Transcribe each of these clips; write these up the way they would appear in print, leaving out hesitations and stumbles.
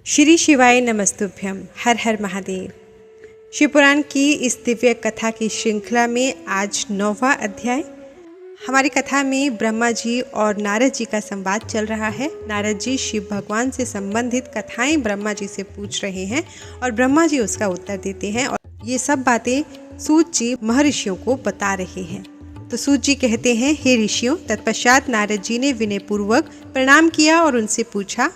श्री शिवाय नमस्तुभ्यम। हर हर महादेव। शिवपुराण की इस दिव्य कथा की श्रृंखला में आज 9वां अध्याय। हमारी कथा में ब्रह्मा जी और नारद जी का संवाद चल रहा है। नारद जी शिव भगवान से संबंधित कथाएं ब्रह्मा जी से पूछ रहे हैं और ब्रह्मा जी उसका उत्तर देते हैं और ये सब बातें सूत जी महर्षियों को बता रहे हैं। तो सूत जी कहते हैं, हे ऋषियों। तत्पश्चात नारद जी ने विनय पूर्वक प्रणाम किया और उनसे पूछा,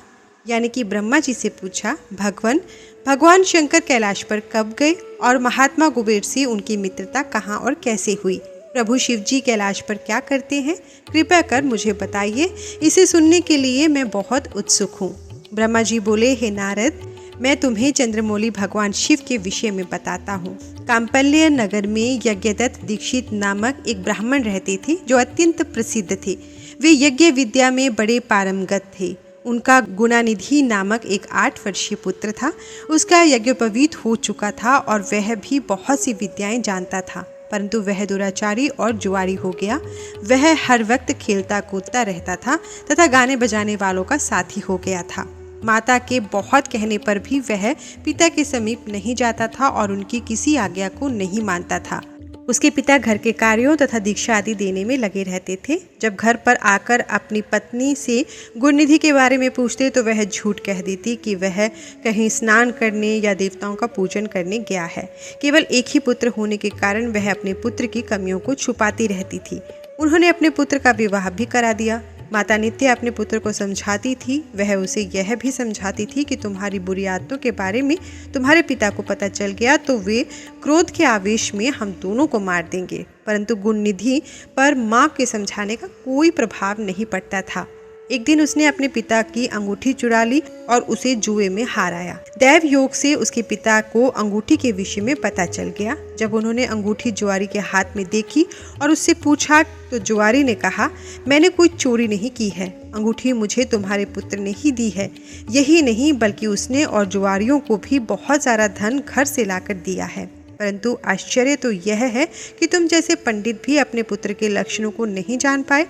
यानी कि ब्रह्मा जी से पूछा, भगवान शंकर कैलाश पर कब गए और महात्मा कुबेर से उनकी मित्रता कहाँ और कैसे हुई? प्रभु शिव जी कैलाश पर क्या करते हैं? कृपया कर मुझे बताइए। इसे सुनने के लिए मैं बहुत उत्सुक हूँ। ब्रह्मा जी बोले, हे नारद, मैं तुम्हें चंद्रमौली भगवान शिव के विषय में बताता हूँ। कांपल्य नगर में यज्ञदत्त दीक्षित नामक एक ब्राह्मण रहते थे जो अत्यंत प्रसिद्ध थे। वे यज्ञ विद्या में बड़े पारंगत थे। उनका गुणानिधि नामक एक 8 वर्षीय पुत्र था। उसका यज्ञोपवीत हो चुका था और वह भी बहुत सी विद्याएं जानता था, परंतु वह दुराचारी और जुआरी हो गया। वह हर वक्त खेलता कूदता रहता था तथा गाने बजाने वालों का साथी हो गया था। माता के बहुत कहने पर भी वह पिता के समीप नहीं जाता था और उनकी किसी आज्ञा को नहीं मानता था। उसके पिता घर के कार्यों तथा दीक्षा आदि देने में लगे रहते थे। जब घर पर आकर अपनी पत्नी से गुणनिधि के बारे में पूछते तो वह झूठ कह देती कि वह कहीं स्नान करने या देवताओं का पूजन करने गया है। केवल एक ही पुत्र होने के कारण वह अपने पुत्र की कमियों को छुपाती रहती थी। उन्होंने अपने पुत्र का विवाह भी करा दिया। माता नित्य अपने पुत्र को समझाती थी। वह उसे यह भी समझाती थी कि तुम्हारी बुरी आदतों के बारे में तुम्हारे पिता को पता चल गया तो वे क्रोध के आवेश में हम दोनों को मार देंगे। परंतु गुणनिधि पर माँ के समझाने का कोई प्रभाव नहीं पड़ता था। एक दिन उसने अपने पिता की अंगूठी चुरा ली और उसे जुए में हाराया। दैव योग से उसके पिता को अंगूठी के विषय में पता चल गया। जब उन्होंने अंगूठी जुआरी के हाथ में देखी और उससे पूछा तो जुआरी ने कहा, मैंने कोई चोरी नहीं की है, अंगूठी मुझे तुम्हारे पुत्र ने ही दी है। यही नहीं बल्कि उसने और जुआरियों को भी बहुत सारा धन घर से लाकर दिया है। परंतु आश्चर्य तो यह है कि तुम जैसे पंडित भी अपने पुत्र के लक्षणों को नहीं जान पाए।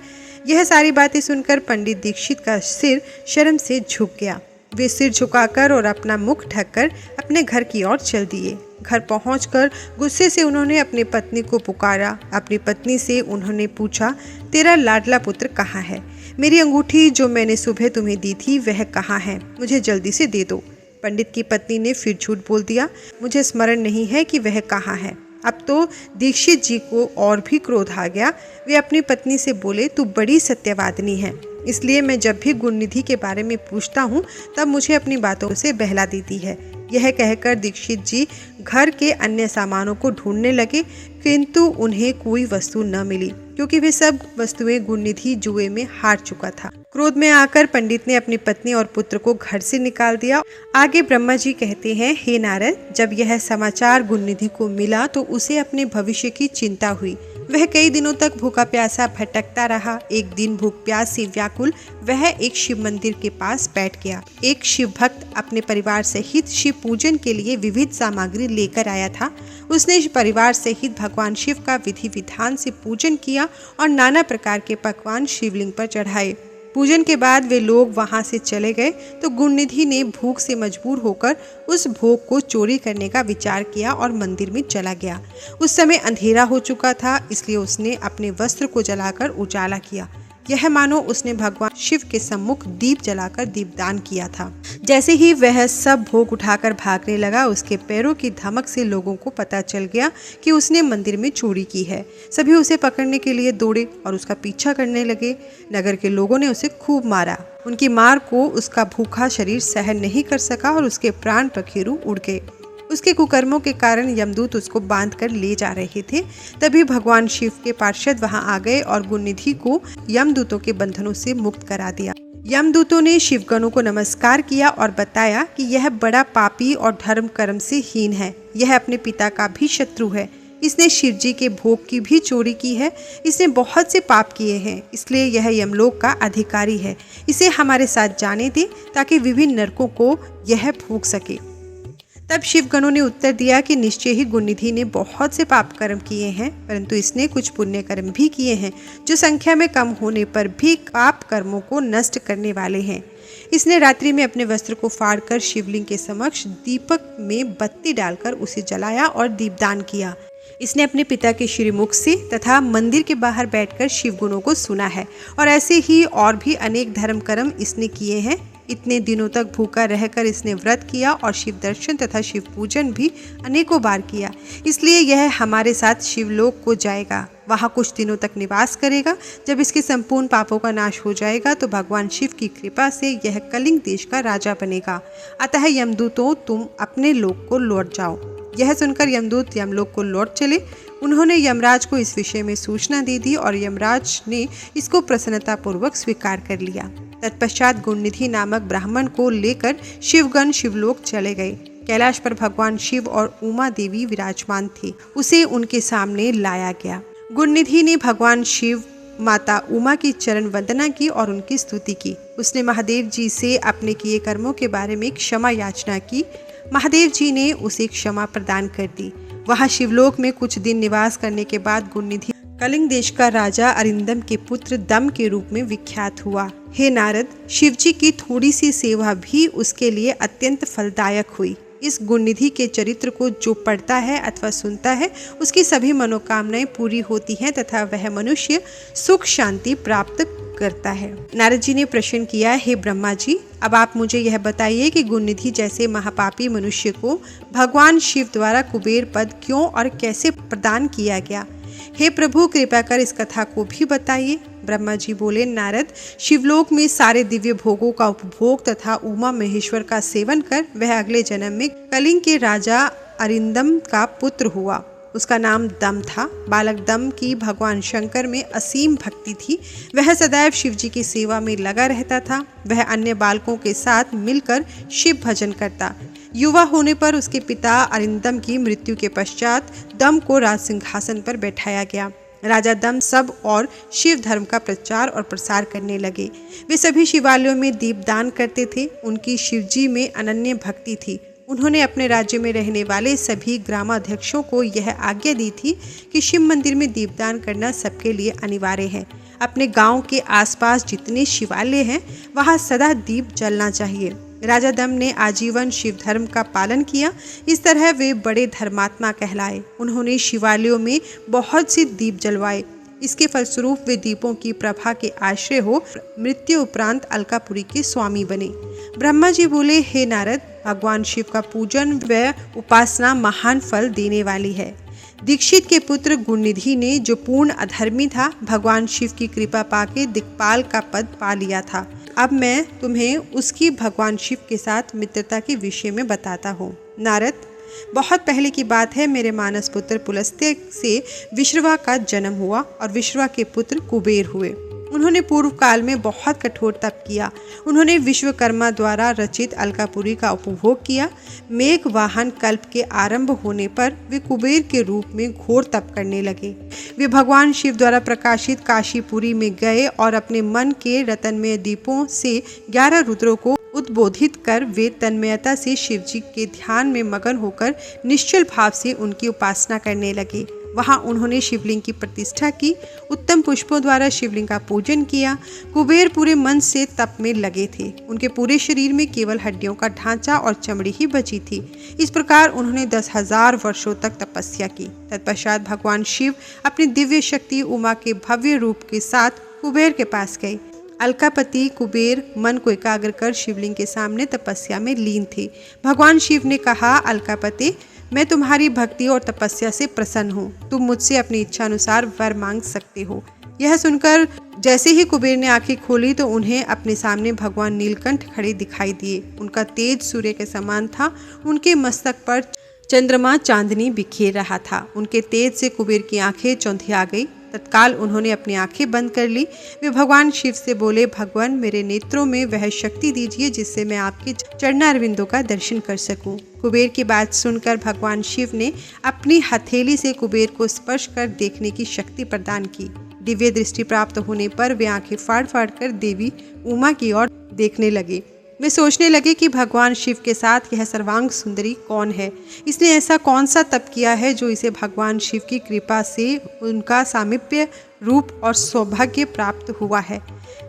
यह सारी बातें सुनकर पंडित दीक्षित का सिर शर्म से झुक गया। वे सिर झुकाकर और अपना मुख ढककर अपने घर की ओर चल दिए। घर पहुंचकर गुस्से से उन्होंने अपनी पत्नी को पुकारा। अपनी पत्नी से उन्होंने पूछा, तेरा लाडला पुत्र कहाँ है? मेरी अंगूठी जो मैंने सुबह तुम्हें दी थी वह कहाँ है? मुझे जल्दी से दे दो। पंडित की पत्नी ने फिर झूठ बोल दिया, मुझे स्मरण नहीं है कि वह कहाँ है। अब तो दीक्षित जी को और भी क्रोध आ गया। वे अपनी पत्नी से बोले, तू बड़ी सत्यवादिनी है, इसलिए मैं जब भी गुणनिधि के बारे में पूछता हूँ तब मुझे अपनी बातों से बहला देती है। यह कहकर दीक्षित जी घर के अन्य सामानों को ढूंढने लगे, किंतु उन्हें कोई वस्तु न मिली क्योंकि वे सब वस्तुएं गुणनिधि जुए में हार चुका था। क्रोध में आकर पंडित ने अपनी पत्नी और पुत्र को घर से निकाल दिया। आगे ब्रह्मा जी कहते हैं, हे नारद, जब यह समाचार गुणनिधि को मिला तो उसे अपने भविष्य की चिंता हुई। वह कई दिनों तक भूखा प्यासा भटकता रहा। एक दिन भूख प्यास से व्याकुल वह एक शिव मंदिर के पास बैठ गया। एक शिव भक्त अपने परिवार सहित शिव पूजन के लिए विविध सामग्री लेकर आया था। उसने परिवार सहित भगवान शिव का विधि विधान से पूजन किया और नाना प्रकार के पकवान शिवलिंग पर चढ़ाए। पूजन के बाद वे लोग वहां से चले गए तो गुणनिधि ने भूख से मजबूर होकर उस भोग को चोरी करने का विचार किया और मंदिर में चला गया। उस समय अंधेरा हो चुका था, इसलिए उसने अपने वस्त्र को जलाकर उजाला किया। यह मानो उसने भगवान शिव के सम्मुख दीप जलाकर दीपदान किया था। जैसे ही वह सब भोग उठाकर भागने लगा, उसके पैरों की धमक से लोगों को पता चल गया कि उसने मंदिर में चोरी की है। सभी उसे पकड़ने के लिए दौड़े और उसका पीछा करने लगे। नगर के लोगों ने उसे खूब मारा। उनकी मार को उसका भूखा शरीर सहन नहीं कर सका और उसके प्राण पखेरु उड़ गए। उसके कुकर्मों के कारण यमदूत उसको बांध कर ले जा रहे थे। तभी भगवान शिव के पार्षद वहां आ गए और गुणनिधि को यमदूतों के बंधनों से मुक्त करा दिया। यमदूतों ने शिवगणों को नमस्कार किया और बताया कि यह बड़ा पापी और धर्म कर्म से हीन है। यह अपने पिता का भी शत्रु है। इसने शिव जी के भोग की भी चोरी की है। इसने बहुत से पाप किए हैं, इसलिए यह यमलोक का अधिकारी है। इसे हमारे साथ जाने दे ताकि विभिन्न नरकों को यह भोग सके। तब शिवगणों ने उत्तर दिया कि निश्चय ही गुणनिधि ने बहुत से पाप कर्म किए हैं, परंतु इसने कुछ पुण्य कर्म भी किए हैं जो संख्या में कम होने पर भी पाप कर्मों को नष्ट करने वाले हैं। इसने रात्रि में अपने वस्त्र को फाड़कर शिवलिंग के समक्ष दीपक में बत्ती डालकर उसे जलाया और दीपदान किया। इसने अपने पिता के श्रीमुख से तथा मंदिर के बाहर बैठकर शिव गुणों को सुना है और ऐसे ही और भी अनेक धर्म कर्म इसने किए हैं। इतने दिनों तक भूखा रहकर इसने व्रत किया और शिव दर्शन तथा शिव पूजन भी अनेकों बार किया। इसलिए यह हमारे साथ शिवलोक को जाएगा, वहाँ कुछ दिनों तक निवास करेगा। जब इसके संपूर्ण पापों का नाश हो जाएगा तो भगवान शिव की कृपा से यह कलिंग देश का राजा बनेगा। अतः यमदूतों, तुम अपने लोक को लौट जाओ। यह सुनकर यमदूत यमलोक को लौट चले। उन्होंने यमराज को इस विषय में सूचना दे दी और यमराज ने इसको प्रसन्नतापूर्वक स्वीकार कर लिया। तत्पश्चात गुणनिधि नामक ब्राह्मण को लेकर शिवगण शिवलोक चले गए। कैलाश पर भगवान शिव और उमा देवी विराजमान थे। उसे उनके सामने लाया गया। गुणनिधि ने भगवान शिव, माता उमा की चरण वंदना की और उनकी स्तुति की। उसने महादेव जी से अपने किए कर्मों के बारे में क्षमा याचना की। महादेव जी ने उसे क्षमा प्रदान कर दी। वहाँ शिवलोक में कुछ दिन निवास करने के बाद गुणनिधि कलिंग देश का राजा अरिंदम के पुत्र दम के रूप में विख्यात हुआ। हे नारद, शिवजी की थोड़ी सी सेवा भी उसके लिए अत्यंत फलदायक हुई। इस गुणनिधि के चरित्र को जो पढ़ता है अथवा सुनता है उसकी सभी मनोकामनाएं पूरी होती हैं तथा वह मनुष्य सुख शांति प्राप्त करता है। नारद जी ने प्रश्न किया, हे ब्रह्मा जी, अब आप मुझे यह बताइए कि गुणनिधि जैसे महापापी मनुष्य को भगवान शिव द्वारा कुबेर पद क्यों और कैसे प्रदान किया गया। हे प्रभु, कृपा कर इस कथा को भी बताइए। ब्रह्मा जी बोले, नारद, शिवलोक में सारे दिव्य भोगों का उपभोग तथा उमा महेश्वर का सेवन कर वह अगले जन्म में कलिंग के राजा अरिंदम का पुत्र हुआ। उसका नाम दम था। बालक दम की भगवान शंकर में असीम भक्ति थी। वह सदैव शिवजी की सेवा में लगा रहता था। वह अन्य बालकों के साथ मिलकर शिव भजन करता। युवा होने पर उसके पिता अरिंदम की मृत्यु के पश्चात दम को राज सिंहासन पर बैठाया गया। राजा दम सब और शिव धर्म का प्रचार और प्रसार करने लगे। वे सभी शिवालयों में दीपदान करते थे। उनकी शिवजी में अनन्य भक्ति थी। उन्होंने अपने राज्य में रहने वाले सभी ग्रामाध्यक्षों को यह आज्ञा दी थी कि शिव मंदिर में दीपदान करना सबके लिए अनिवार्य है। अपने गांव के आसपास जितने शिवालय हैं वहां सदा दीप जलना चाहिए। राजा दम ने आजीवन शिव धर्म का पालन किया। इस तरह वे बड़े धर्मात्मा कहलाए। उन्होंने शिवालयों में बहुत से दीप जलवाए। इसके फलस्वरूप वे दीपों की प्रभा के आश्रय हो मृत्यु उपरांत अलकापुरी के स्वामी बने। ब्रह्मा जी बोले, हे नारद, भगवान शिव का पूजन व उपासना महान फल देने वाली है। दीक्षित के पुत्र गुणनिधि ने, जो पूर्ण अधर्मी था, भगवान शिव की कृपा पाके दिक्पाल का पद पा लिया था। अब मैं तुम्हें उसकी भगवान शिव के साथ मित्रता के विषय में बताता हूँ। नारद, बहुत पहले की बात है, मेरे मानस पुत्र पुलस्त्य से विश्रवा का जन्म हुआ और विश्रवा के पुत्र कुबेर हुए। उन्होंने पूर्व काल में बहुत कठोर तप किया। उन्होंने विश्वकर्मा द्वारा रचित अलकापुरी का उपभोग किया। मेघ वाहन कल्प के आरंभ होने पर वे कुबेर के रूप में घोर तप करने लगे। वे भगवान शिव द्वारा प्रकाशित काशीपुरी में गए और अपने मन के रतनमय दीपों से 11 रुद्रों को उद्बोधित कर वे तन्मयता से शिवजी के ध्यान में मगन होकर निश्चल भाव से उनकी उपासना करने लगे। वहाँ उन्होंने शिवलिंग की प्रतिष्ठा की। उत्तम पुष्पों द्वारा शिवलिंग का पूजन किया। कुबेर पूरे मन से तप में लगे थे। उनके पूरे शरीर में केवल हड्डियों का ढांचा और चमड़ी ही बची थी। इस प्रकार उन्होंने 10,000 वर्षों तक तपस्या की। तत्पश्चात भगवान शिव अपनी दिव्य शक्ति उमा के भव्य रूप के साथ कुबेर के पास गए। अलकापति कुबेर मन को एकाग्र कर शिवलिंग के सामने तपस्या में लीन थे। भगवान शिव ने कहा, अलकापति, मैं तुम्हारी भक्ति और तपस्या से प्रसन्न हूँ। तुम मुझसे अपनी इच्छा अनुसार वर मांग सकते हो। यह सुनकर जैसे ही कुबेर ने आंखें खोली तो उन्हें अपने सामने भगवान नीलकंठ खड़े दिखाई दिए। उनका तेज सूर्य के समान था। उनके मस्तक पर चंद्रमा चांदनी बिखेर रहा था। उनके तेज से कुबेर की आंखें चौंधिया गई। तत्काल उन्होंने अपनी आंखें बंद कर ली। वे भगवान शिव से बोले, भगवान, मेरे नेत्रों में वह शक्ति दीजिए जिससे मैं आपके चरणारविंदों का दर्शन कर सकूं। कुबेर की बात सुनकर भगवान शिव ने अपनी हथेली से कुबेर को स्पर्श कर देखने की शक्ति प्रदान की। दिव्य दृष्टि प्राप्त होने पर वे आंखें फाड़ फाड़ कर देवी उमा की ओर देखने लगे। वे सोचने लगे कि भगवान शिव के साथ यह सर्वांग सुंदरी कौन है। इसने ऐसा कौन सा तप किया है जो इसे भगवान शिव की कृपा से उनका सामीप्य रूप और सौभाग्य प्राप्त हुआ है।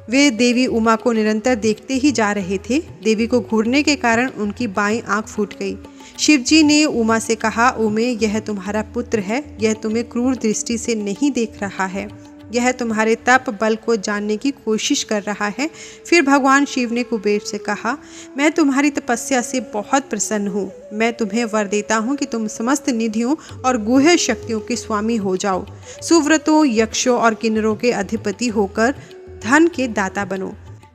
वे देवी उमा को निरंतर देखते ही जा रहे थे। देवी को घूरने के कारण उनकी बाईं आंख फूट गई। शिव जी ने उमा से कहा, उमे, यह तुम्हारा पुत्र है, यह तुम्हें क्रूर दृष्टि से नहीं देख रहा है, यह तुम्हारे तप बल को जानने की कोशिश कर रहा है। फिर भगवान शिव ने कुबेर से कहा, मैं तुम्हारी तपस्या से बहुत प्रसन्न हूँ। मैं तुम्हें वर देता हूँ कि तुम समस्त निधियों और गुह्य शक्तियों के स्वामी हो जाओ, सुव्रतों, यक्षों और किन्नरों के अधिपति होकर धन के दाता बनो।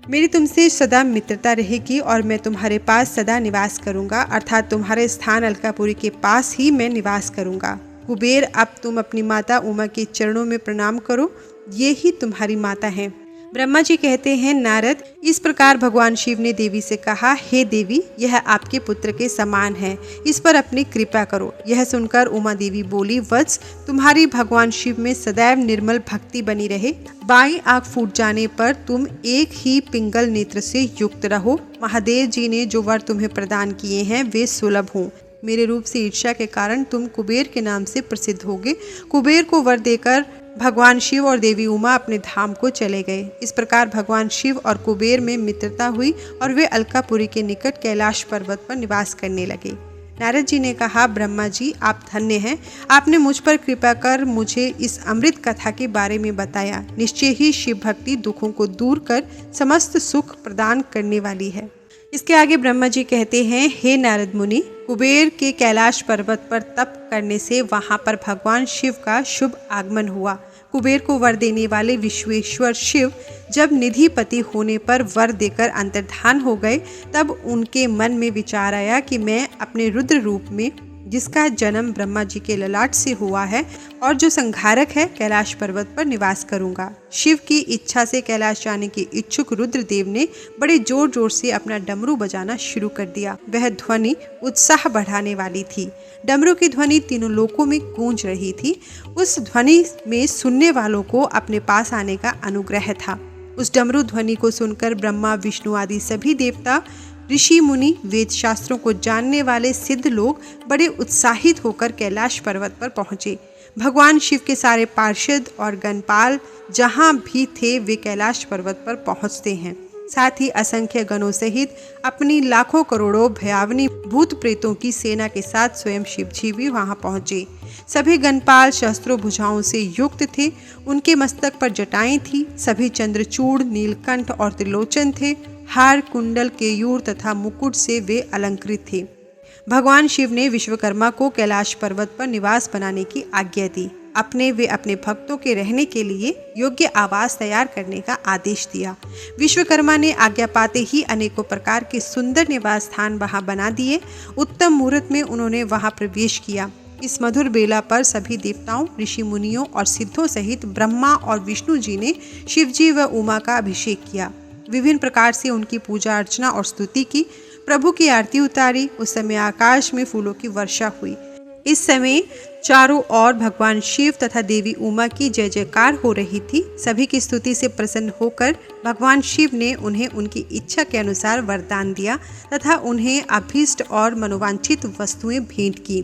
मेरी तुमसे सदा मित्रता रहेगी और मैं तुम्हारे पास सदा निवास करूंगा, अर्थात तुम्हारे स्थान अलकापुरी के पास ही मैं निवास करूंगा। कुबेर, अब तुम अपनी माता उमा के चरणों में प्रणाम करो, ये ही तुम्हारी माता है। ब्रह्मा जी कहते हैं, नारद, इस प्रकार भगवान शिव ने देवी से कहा, हे देवी, यह आपके पुत्र के समान है, इस पर अपनी कृपा करो। यह सुनकर उमा देवी बोली, वत्स, तुम्हारी भगवान शिव में सदैव निर्मल भक्ति बनी रहे। बाईं आंख फूट जाने पर तुम एक ही पिंगल नेत्र से युक्त रहो। महादेव जी ने जो वर तुम्हें प्रदान किए हैं वे सुलभ हों। मेरे रूप से ईर्ष्या के कारण तुम कुबेर के नाम से प्रसिद्ध होगे। कुबेर को वर देकर भगवान शिव और देवी उमा अपने धाम को चले गए। इस प्रकार भगवान शिव और कुबेर में मित्रता हुई और वे अलकापुरी के निकट कैलाश पर्वत पर निवास करने लगे। नारद जी ने कहा, ब्रह्मा जी, आप धन्य हैं, आपने मुझ पर कृपा कर मुझे इस अमृत कथा के बारे में बताया। निश्चय ही शिव भक्ति दुखों को दूर कर समस्त सुख प्रदान करने वाली है। इसके आगे ब्रह्मा जी कहते हैं, हे नारद मुनि, कुबेर के कैलाश पर्वत पर तप करने से वहां पर भगवान शिव का शुभ आगमन हुआ। कुबेर को वर देने वाले विश्वेश्वर शिव जब निधिपति होने पर वर देकर अंतर्धान हो गए, तब उनके मन में विचार आया कि मैं अपने रुद्र रूप में, जिसका जन्म ब्रह्मा जी के ललाट से हुआ है और जो संहारक है, कैलाश पर्वत पर निवास करूंगा। शिव की इच्छा से कैलाश जाने के इच्छुक रुद्रदेव ने बड़े जोर जोर से अपना डमरू बजाना शुरू कर दिया। वह ध्वनि उत्साह बढ़ाने वाली थी। डमरू की ध्वनि तीनों लोकों में गूंज रही थी। उस ध्वनि में सुनने वालों को अपने पास आने का अनुग्रह था। उस डमरू ध्वनि को सुनकर ब्रह्मा, विष्णु आदि सभी देवता, ऋषि मुनि, वेद शास्त्रों को जानने वाले सिद्ध लोग बड़े उत्साहित होकर कैलाश पर्वत पर पहुंचे। भगवान शिव के सारे पार्षद और गणपाल जहां भी थे वे कैलाश पर्वत पर पहुंचते हैं। साथ ही असंख्य गणों सहित अपनी लाखों करोड़ों भयावनी भूत प्रेतों की सेना के साथ स्वयं शिव जी भी वहां पहुंचे। सभी गणपाल शस्त्रों भुजाओं से युक्त थे। उनके मस्तक पर जटाएं थी। सभी चंद्रचूड़, नीलकंठ और त्रिलोचन थे। हार, कुंडल, केयूर तथा मुकुट से वे अलंकृत थे। भगवान शिव ने विश्वकर्मा को कैलाश पर्वत पर निवास बनाने की आज्ञा दी। वे अपने भक्तों के रहने के लिए योग्य आवास तैयार करने का आदेश दिया। विश्वकर्मा ने आज्ञा पाते ही अनेकों प्रकार के सुंदर निवास स्थान वहां बना दिए। उत्तम मुहूर्त में उन्होंने वहां प्रवेश किया। इस मधुर बेला पर सभी देवताओं, ऋषि मुनियों और सिद्धों सहित ब्रह्मा और विष्णु जी ने शिव जी व उमा का अभिषेक किया। विभिन्न प्रकार से उनकी पूजा अर्चना और स्तुति की। प्रभु की आरती उतारी। उस समय आकाश में फूलों की वर्षा हुई। इस समय चारों ओर भगवान शिव तथा देवी उमा की जय जयकार हो रही थी। सभी की स्तुति से प्रसन्न होकर भगवान शिव ने उन्हें उनकी इच्छा के अनुसार वरदान दिया तथा उन्हें अभीष्ट और मनोवांछित वस्तुएं भेंट की।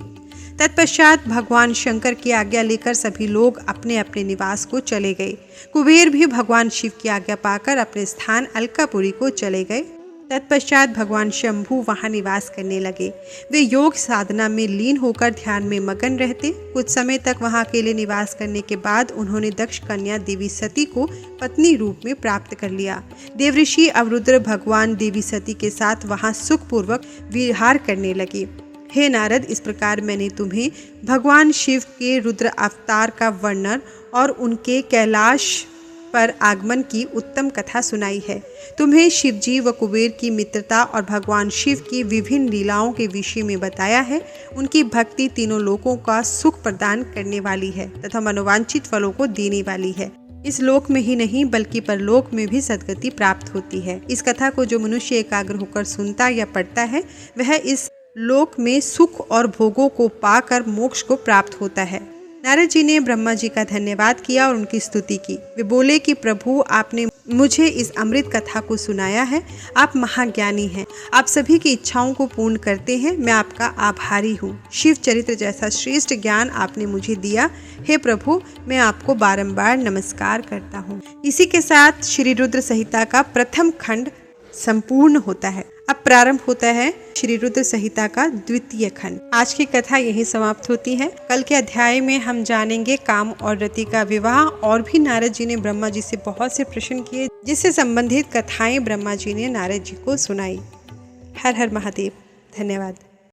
तत्पश्चात भगवान शंकर की आज्ञा लेकर सभी लोग अपने अपने निवास को चले गए। कुबेर भी भगवान शिव की आज्ञा पाकर अपने स्थान अलकापुरी को चले गए। तत्पश्चात भगवान शंभु वहां निवास करने लगे। वे योग साधना में लीन होकर ध्यान में मगन रहते। कुछ समय तक वहां अकेले निवास करने के बाद उन्होंने दक्ष कन्या देवी सती को पत्नी रूप में प्राप्त कर लिया। देवऋषि अवरुद्र भगवान देवी सती के साथ वहां सुखपूर्वक विहार करने लगे। हे नारद, इस प्रकार मैंने तुम्हें भगवान शिव के रुद्र अवतार का वर्णन और उनके कैलाश पर आगमन की उत्तम कथा सुनाई है। तुम्हें शिव जी व कुबेर की मित्रता और भगवान शिव की विभिन्न लीलाओं के विषय में बताया है। उनकी भक्ति तीनों लोकों का सुख प्रदान करने वाली है तथा मनोवांछित फलों को देने वाली है। इस लोक में ही नहीं बल्कि परलोक में भी सद्गति प्राप्त होती है। इस कथा को जो मनुष्य एकाग्र होकर सुनता या पढ़ता है वह इस लोक में सुख और भोगों को पाकर मोक्ष को प्राप्त होता है। नारद जी ने ब्रह्मा जी का धन्यवाद किया और उनकी स्तुति की। वे बोले कि प्रभु, आपने मुझे इस अमृत कथा को सुनाया है। आप महाज्ञानी हैं, आप सभी की इच्छाओं को पूर्ण करते हैं। मैं आपका आभारी हूँ। शिव चरित्र जैसा श्रेष्ठ ज्ञान आपने मुझे दिया। हे प्रभु, मैं आपको बारंबार नमस्कार करता हूँ। इसी के साथ श्री रुद्र संहिता का प्रथम खंड संपूर्ण होता है। अब प्रारंभ होता है श्री रुद्र संहिता का द्वितीय खंड। आज की कथा यहीं समाप्त होती है। कल के अध्याय में हम जानेंगे काम और रति का विवाह, और भी नारद जी ने ब्रह्मा जी से बहुत से प्रश्न किए, जिससे संबंधित कथाएं ब्रह्मा जी ने नारद जी को सुनाई। हर हर महादेव। धन्यवाद।